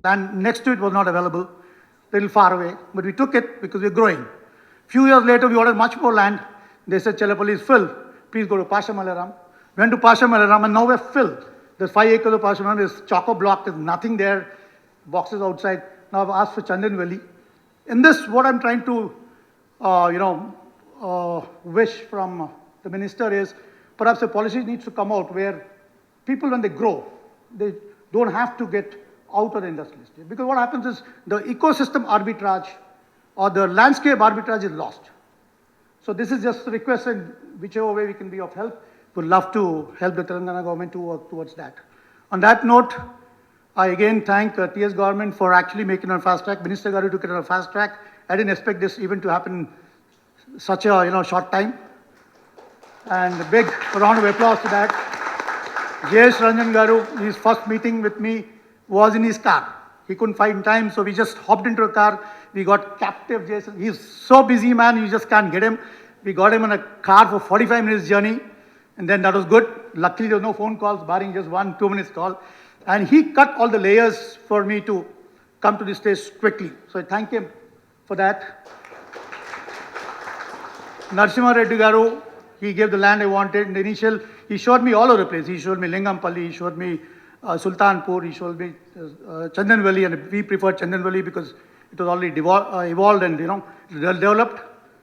Land next to it was not available, a little far away, but we took it because we're growing. Few years later, we ordered much more land. They said, Chelapalli is filled. Please go to Pasha Malaram. Went to Pasha Malaram, and now we're filled. There's 5 acres of Pasha Malaram. There's choco block. There's nothing there. Boxes outside. Now I've asked for Chandan Valley. In this, what I'm trying to, wish from the minister is perhaps a policy needs to come out where people, when they grow, they don't have to get out of the industrial estate. Because what happens is the ecosystem arbitrage or the landscape arbitrage is lost. So this is just a request, and whichever way we can be of help, would love to help the Telangana government to work towards that. On that note, I again thank TS government for actually making it on fast track. Minister Garu took it on a fast track. I didn't expect this event to happen in such a short time. And a big round of applause to that. J.S. Ranjan Garu, his first meeting with me was in his car. He couldn't find time, so we just hopped into a car. We got captive Jason. He's so busy, man, you just can't get him. We got him in a car for 45 minutes journey, and then that was good. Luckily, there was no phone calls, barring just 1-2 minutes call. And he cut all the layers for me to come to this stage quickly. So I thank him for that. Narasimha Reddy Garu, he gave the land I wanted. In the initial, he showed me all over the place. He showed me Lingampalli, he showed me Sultanpur, he showed me Chandan Valley, and we preferred Chandan Valley because it was already evolved and developed.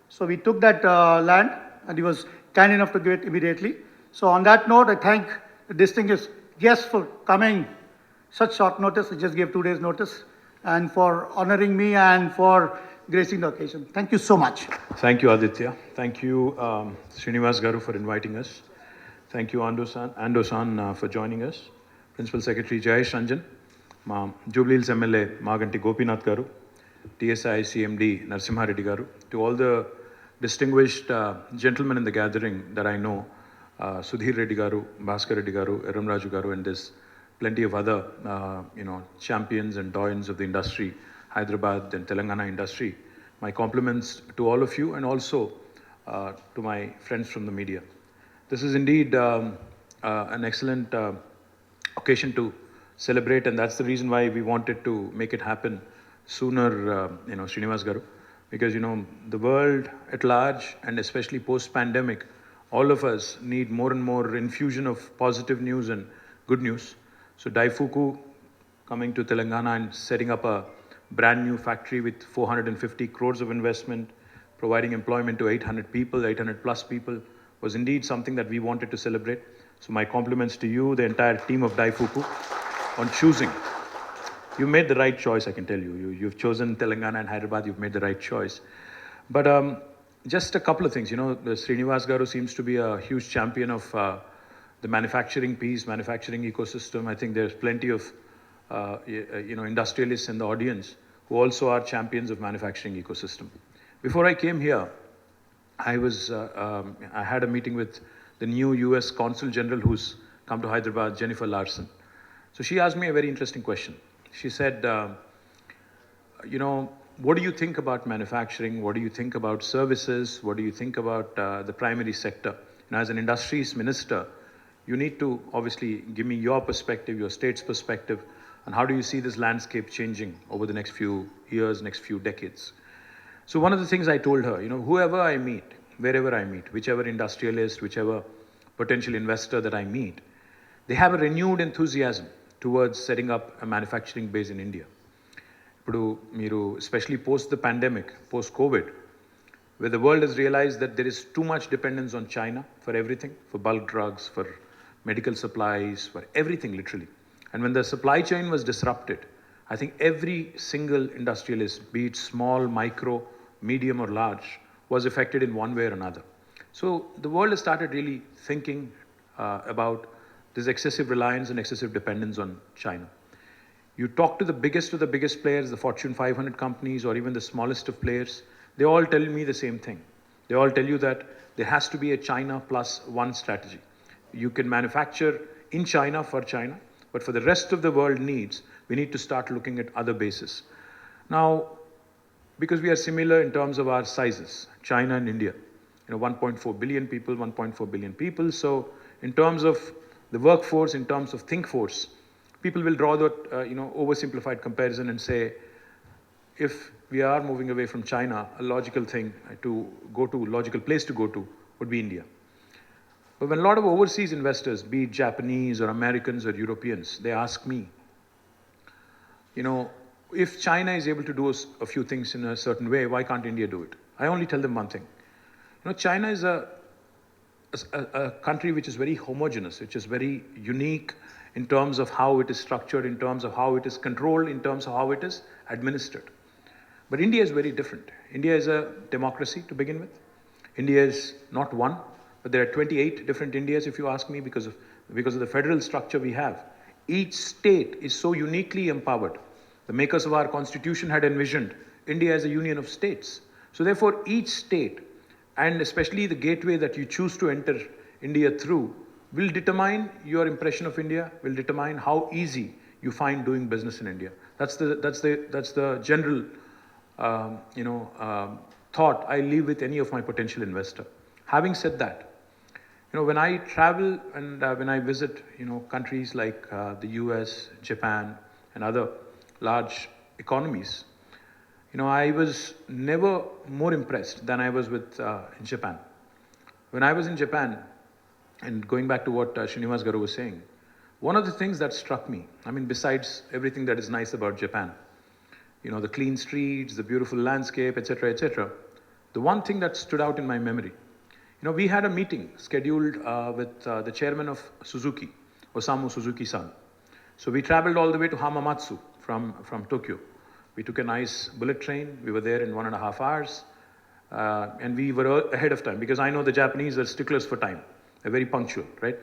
So we took that land, and he was kind enough to give it immediately. So on that note, I thank the distinguished guests for coming such short notice. I just gave 2 days notice, and for honoring me and for gracing the occasion. Thank you so much. Thank you, Aditya. Thank you, Srinivas Garu, for inviting us. Thank you, Ando-san, for joining us. Principal Secretary Jayesh Ranjan, Jubilee Hills MLA Maganti Gopinath Garu, TSI CMD Narasimha Reddy Garu, to all the distinguished gentlemen in the gathering that I know, Sudhir Reddy Garu, Bhaskar Reddy Garu, Eram Raju Garu, and there's plenty of other champions and doyens of the industry, Hyderabad and Telangana industry. My compliments to all of you, and also to my friends from the media. This is indeed an excellent occasion to celebrate, and that's the reason why we wanted to make it happen sooner, Srinivas Garu, because the world at large, and especially post-pandemic, all of us need more and more infusion of positive news and good news. So DAIFUKU coming to Telangana and setting up a brand new factory with 450 crores of investment, providing employment to 800 people, 800 plus people, was indeed something that we wanted to celebrate. So my compliments to you, the entire team of DAIFUKU, on choosing. You made the right choice, I can tell you. You've chosen Telangana and Hyderabad, you've made the right choice. But just a couple of things. Srinivas Garu seems to be a huge champion of the manufacturing piece, manufacturing ecosystem. I think there's plenty of industrialists in the audience who also are champions of manufacturing ecosystem. Before I came here, I had a meeting with the new US Consul General who's come to Hyderabad, Jennifer Larson. So she asked me a very interesting question. She said, what do you think about manufacturing? What do you think about services? What do you think about the primary sector? And as an industries minister, you need to obviously give me your perspective, your state's perspective, and how do you see this landscape changing over the next few years, next few decades? So one of the things I told her, whoever I meet, wherever I meet, whichever industrialist, whichever potential investor that I meet, they have a renewed enthusiasm towards setting up a manufacturing base in India. Especially post the pandemic, post-COVID, where the world has realized that there is too much dependence on China for everything, for bulk drugs, for medical supplies, for everything literally. And when the supply chain was disrupted, I think every single industrialist, be it small, micro, medium or large, was affected in one way or another. So the world has started really thinking about this excessive reliance and excessive dependence on China. You talk to the biggest of the biggest players, the Fortune 500 companies, or even the smallest of players, they all tell me the same thing. They all tell you that there has to be a China plus one strategy. You can manufacture in China for China, but for the rest of the world needs, we need to start looking at other bases. Now, because we are similar in terms of our sizes, China and India, 1.4 billion people, 1.4 billion people. So in terms of the workforce, in terms of think force, people will draw that, oversimplified comparison and say, if we are moving away from China, a logical thing logical place to go to would be India. But when a lot of overseas investors, be it Japanese or Americans or Europeans, they ask me, if China is able to do a few things in a certain way, why can't India do it? I only tell them one thing. China is a country which is very homogeneous, which is very unique in terms of how it is structured, in terms of how it is controlled, in terms of how it is administered. But India is very different. India is a democracy to begin with. India is not one, but there are 28 different Indias, if you ask me, because of the federal structure we have. Each state is so uniquely empowered. The makers of our constitution had envisioned India as a union of states. So therefore, each state, and especially the gateway that you choose to enter India through, will determine your impression of India, will determine how easy you find doing business in India. That's the general thought I leave with any of my potential investor. Having said that, when I travel and when I visit, countries like the US, Japan, and other large economies, I was never more impressed than I was with in Japan. When I was in Japan, and going back to what Srinivas Garu was saying, one of the things that struck me, besides everything that is nice about Japan, the clean streets, the beautiful landscape, etc., the one thing that stood out in my memory, we had a meeting scheduled with the chairman of Suzuki, Osamu Suzuki-san. So we traveled all the way to Hamamatsu from Tokyo. We took a nice bullet train. We were there in 1.5 hours. And we were ahead of time because I know the Japanese are sticklers for time. They're very punctual, right?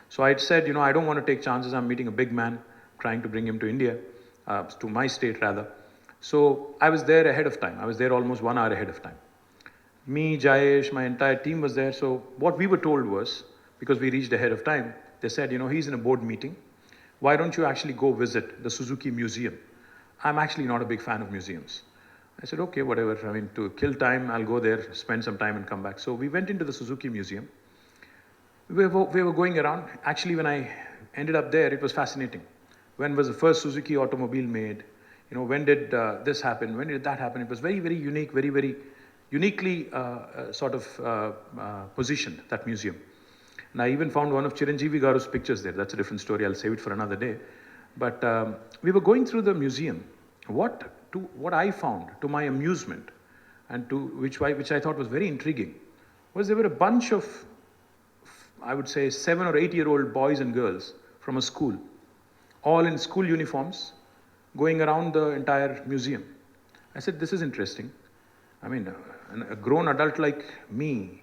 So I said, I don't want to take chances. I'm meeting a big man, trying to bring him to India, to my state rather. So I was there ahead of time. I was there almost 1 hour ahead of time. Me, Jayesh, my entire team was there. So what we were told was, because we reached ahead of time, they said, he's in a board meeting. Why don't you actually go visit the Suzuki Museum? I'm actually not a big fan of museums. I said, okay, whatever. To kill time, I'll go there, spend some time and come back. So we went into the Suzuki Museum. We were going around. Actually, when I ended up there, it was fascinating. When was the first Suzuki automobile made? When did this happen? When did that happen? It was very, very unique, very, very uniquely positioned, that museum. And I even found one of Chiranjeevi Garu's pictures there. That's a different story. I'll save it for another day. But we were going through the museum. What I found, to my amusement, and which I thought was very intriguing, was there were a bunch of, I would say, 7 or 8-year-old boys and girls from a school, all in school uniforms, going around the entire museum. I said, this is interesting. A grown adult like me,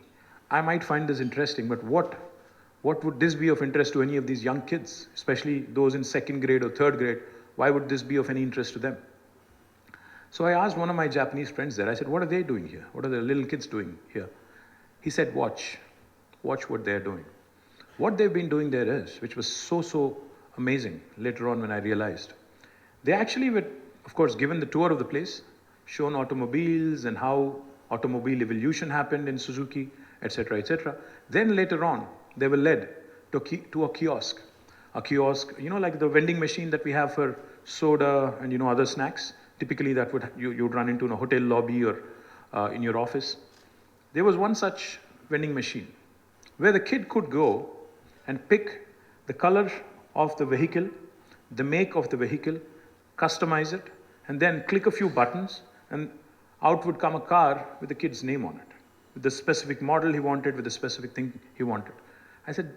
I might find this interesting, but what would this be of interest to any of these young kids, especially those in 2nd grade or 3rd grade? Why would this be of any interest to them? So I asked one of my Japanese friends there, I said, what are they doing here? What are the little kids doing here? He said, watch what they're doing. What they've been doing there is, which was so amazing later on when I realized, they actually were, of course, given the tour of the place, shown automobiles and how automobile evolution happened in Suzuki, etc., etc. Then later on, they were led to a kiosk. A kiosk, like the vending machine that we have for soda and, other snacks. Typically, that you'd run into in a hotel lobby or in your office. There was one such vending machine where the kid could go and pick the color of the vehicle, the make of the vehicle, customize it, and then click a few buttons, and out would come a car with the kid's name on it, with the specific model he wanted, with the specific thing he wanted. I said,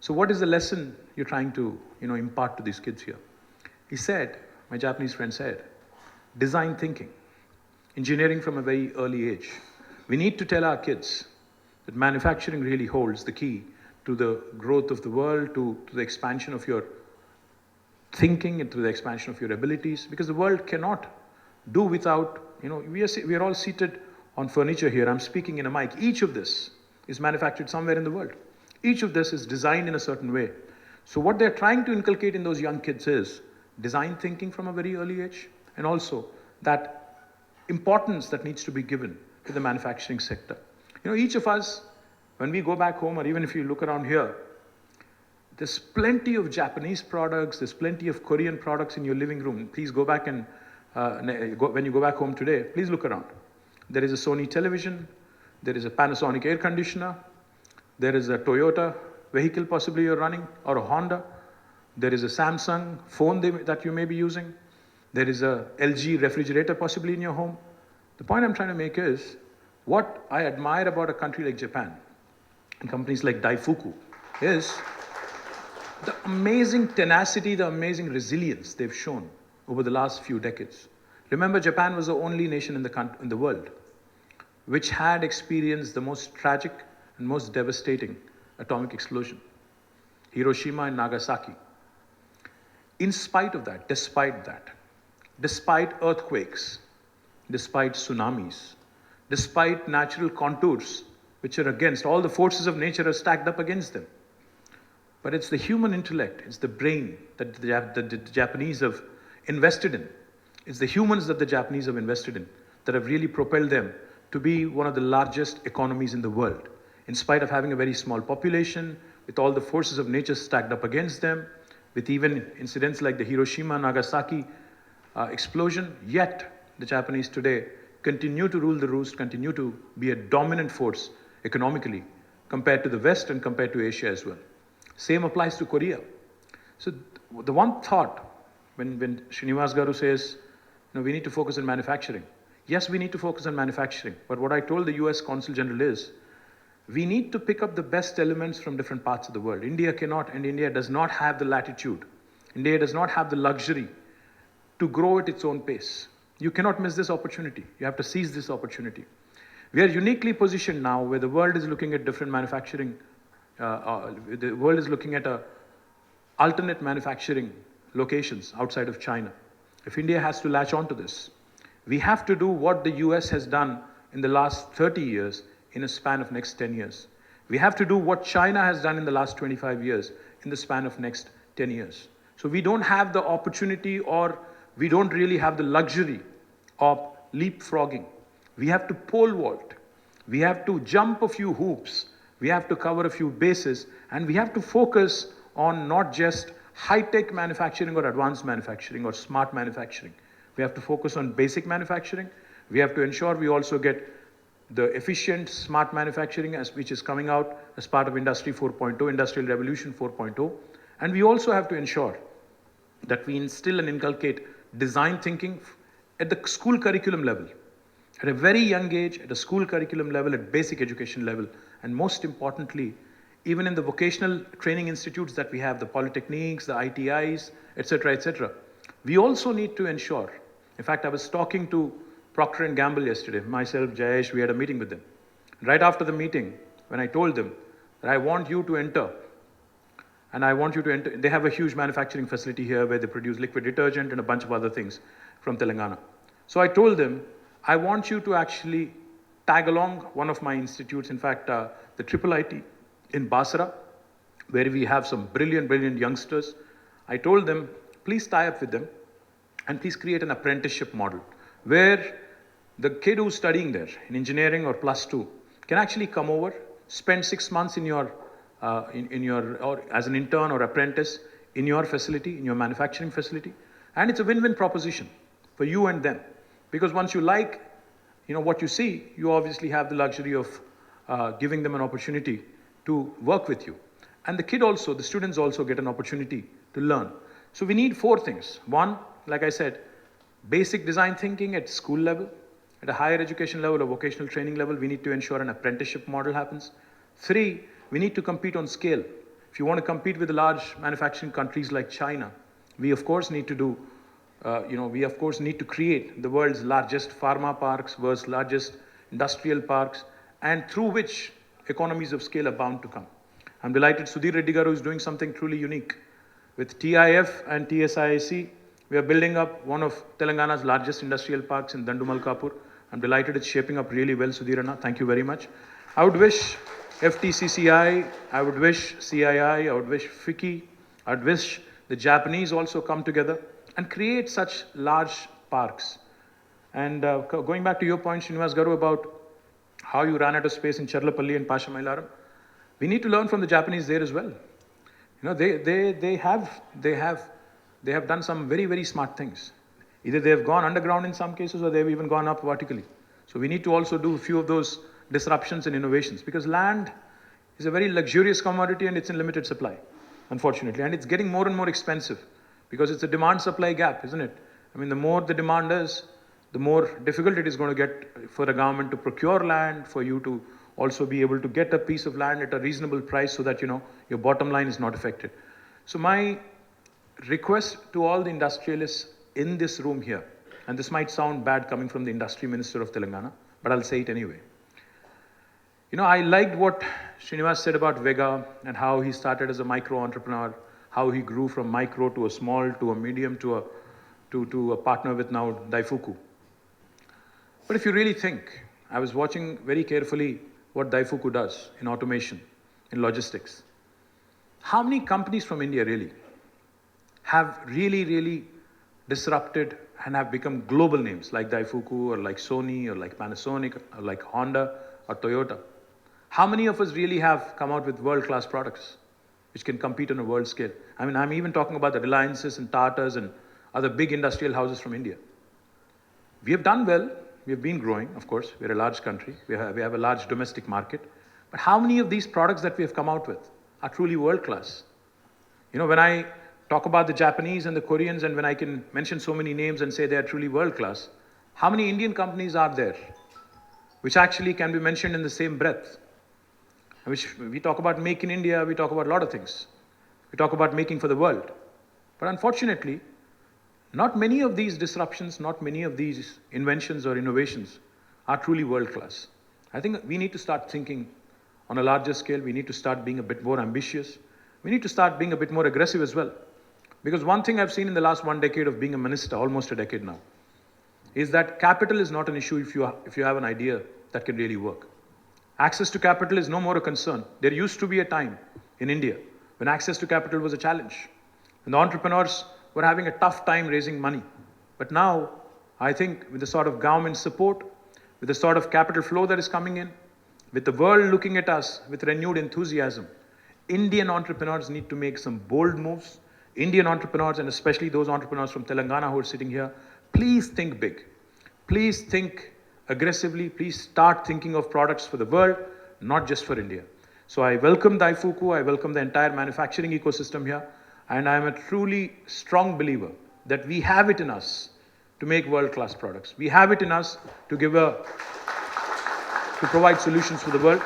so what is the lesson you're trying to, impart to these kids here? He said, my Japanese friend said, design thinking, engineering from a very early age. We need to tell our kids that manufacturing really holds the key to the growth of the world, to the expansion of your thinking and to the expansion of your abilities, because the world cannot do without, we are all seated on furniture here. I'm speaking in a mic. Each of this is manufactured somewhere in the world. Each of this is designed in a certain way. So what they're trying to inculcate in those young kids is design thinking from a very early age, and also that importance that needs to be given to the manufacturing sector. Each of us, when we go back home, or even if you look around here, There's plenty of Japanese products, there's plenty of Korean products in your living room. Please go back and, when you go back home today, please look around. There is a Sony television, there is a Panasonic air conditioner, there is a Toyota vehicle possibly you're running, or a Honda. There is a Samsung phone that you may be using. There is a LG refrigerator possibly in your home. The point I'm trying to make is, what I admire about a country like Japan and companies like DAIFUKU is the amazing tenacity, the amazing resilience they've shown over the last few decades. Remember, Japan was the only nation in the world which had experienced the most tragic and most devastating atomic explosion, Hiroshima and Nagasaki. In spite of that, despite earthquakes, despite tsunamis, despite natural contours which are against, all the forces of nature are stacked up against them. But it's the human intellect, it's the brain that the Japanese have invested in. It's the humans that the Japanese have invested in that have really propelled them to be one of the largest economies in the world. In spite of having a very small population, with all the forces of nature stacked up against them, with even incidents like the Hiroshima Nagasaki explosion, yet the Japanese today continue to rule the roost, continue to be a dominant force economically compared to the West and compared to Asia as well. Same applies to Korea. So the one thought when Srinivas Garu says, we need to focus on manufacturing. Yes, we need to focus on manufacturing. But what I told the US Consul General is, we need to pick up the best elements from different parts of the world. India cannot, and India does not have the latitude. India does not have the luxury to grow at its own pace. You cannot miss this opportunity. You have to seize this opportunity. We are uniquely positioned now where the world is looking at different manufacturing, the world is looking at alternate manufacturing locations outside of China. If India has to latch on to this, we have to do what the US has done in the last 30 years in a span of next 10 years. We have to do what China has done in the last 25 years in the span of next 10 years. So we don't have the opportunity, or we don't really have the luxury of leapfrogging. We have to pole vault. We have to jump a few hoops. We have to cover a few bases, and we have to focus on not just high-tech manufacturing or advanced manufacturing or smart manufacturing. We have to focus on basic manufacturing. We have to ensure we also get the efficient, smart manufacturing which is coming out as part of Industry 4.0, Industrial Revolution 4.0. And we also have to ensure that we instill and inculcate design thinking at the school curriculum level, at a very young age, at a school curriculum level, at basic education level, and most importantly, even in the vocational training institutes that we have, the polytechniques, the ITIs, etc., etc. We also need to ensure, in fact, I was talking to Procter & Gamble yesterday, myself, Jayesh, we had a meeting with them. Right after the meeting, when I told them that I want you to enter, and I want you to enter, they have a huge manufacturing facility here where they produce liquid detergent and a bunch of other things from Telangana. So I told them, I want you to actually tag along one of my institutes, in fact, the IIIT in Basra, where we have some brilliant youngsters. I told them, please tie up with them and please create an apprenticeship model where the kid who's studying there in engineering or +2 can actually come over, spend 6 months in your, or as an intern or apprentice in your facility, in your manufacturing facility. And it's a win-win proposition for you and them. Because once you like, what you see, you obviously have the luxury of giving them an opportunity to work with you. And the kid also, the students also get an opportunity to learn. So we need 4 things. 1, like I said, basic design thinking at school level. At a higher education level or vocational training level, we need to ensure an apprenticeship model happens. 3, we need to compete on scale. If you want to compete with the large manufacturing countries like China, we of course need to do, we of course need to create the world's largest pharma parks, world's largest industrial parks, and through which economies of scale are bound to come. I'm delighted Sudhir Reddy Garu is doing something truly unique. With TIF and TSIAC, we are building up one of Telangana's largest industrial parks in Dandumalkapur. I'm delighted it's shaping up really well, Sudhir Anna. Thank you very much. I would wish FTCCI, I would wish CII, I would wish FICCI, I would wish the Japanese also come together and create such large parks. And going back to your point, Srinivas Garu, about how you ran out of space in Charlapalli and Pashamailaram, we need to learn from the Japanese there as well. You know, they have done some very, very smart things. Either they have gone underground in some cases or they've even gone up vertically. So we need to also do a few of those disruptions and innovations, because land is a very luxurious commodity and it's in limited supply, unfortunately. And it's getting more and more expensive because it's a demand-supply gap, isn't it? I mean, the more the demand is, the more difficult it is going to get for a government to procure land, for you to also be able to get a piece of land at a reasonable price so that, you know, your bottom line is not affected. So my request to all the industrialists in this room here, and this might sound bad coming from the industry minister of Telangana, but I'll say it anyway. You know, I liked what Srinivas said about Vega and how he started as a micro entrepreneur, how he grew from micro to a small to a medium to a partner with now DAIFUKU. But if you really think, I was watching very carefully what DAIFUKU does in automation, in logistics. How many companies from India really have really disrupted and have become global names like DAIFUKU or like Sony or like Panasonic or like Honda or Toyota? How many of us really have come out with world-class products which can compete on a world scale? I mean, I'm even talking about the Reliances and Tatas and other big industrial houses from India. We have done well. We have been growing, of course. We're a large country. We have a large domestic market. But how many of these products that we have come out with are truly world-class? You know, when I talk about the Japanese and the Koreans, and when I can mention so many names and say they are truly world-class, how many Indian companies are there which actually can be mentioned in the same breath? Which we talk about make in India, we talk about a lot of things. We talk about making for the world. But unfortunately, not many of these disruptions, not many of these inventions or innovations are truly world-class. I think we need to start thinking on a larger scale. We need to start being a bit more ambitious. We need to start being a bit more aggressive as well. Because one thing I've seen in the last 1 decade of being a minister, almost a decade now, is that capital is not an issue if you have an idea that can really work. Access to capital is no more a concern. There used to be a time in India when access to capital was a challenge. And the entrepreneurs were having a tough time raising money. But now, I think with the sort of government support, with the sort of capital flow that is coming in, with the world looking at us with renewed enthusiasm, Indian entrepreneurs need to make some bold moves. Indian entrepreneurs, and especially those entrepreneurs from Telangana who are sitting here, please think big. Please think aggressively. Please start thinking of products for the world, not just for India. So I welcome DAIFUKU. I welcome the entire manufacturing ecosystem here. And I am a truly strong believer that we have it in us to make world-class products. We have it in us to provide solutions for the world.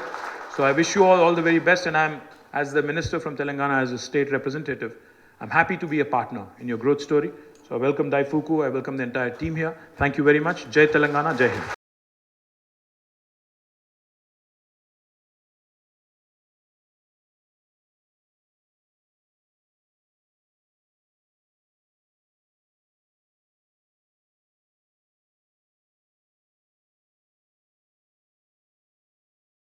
So I wish you all the very best. And I'm, as the minister from Telangana, as a state representative, I'm happy to be a partner in your growth story. So I welcome DAIFUKU. I welcome the entire team here. Thank you very much. Jai Telangana, Jai Hind.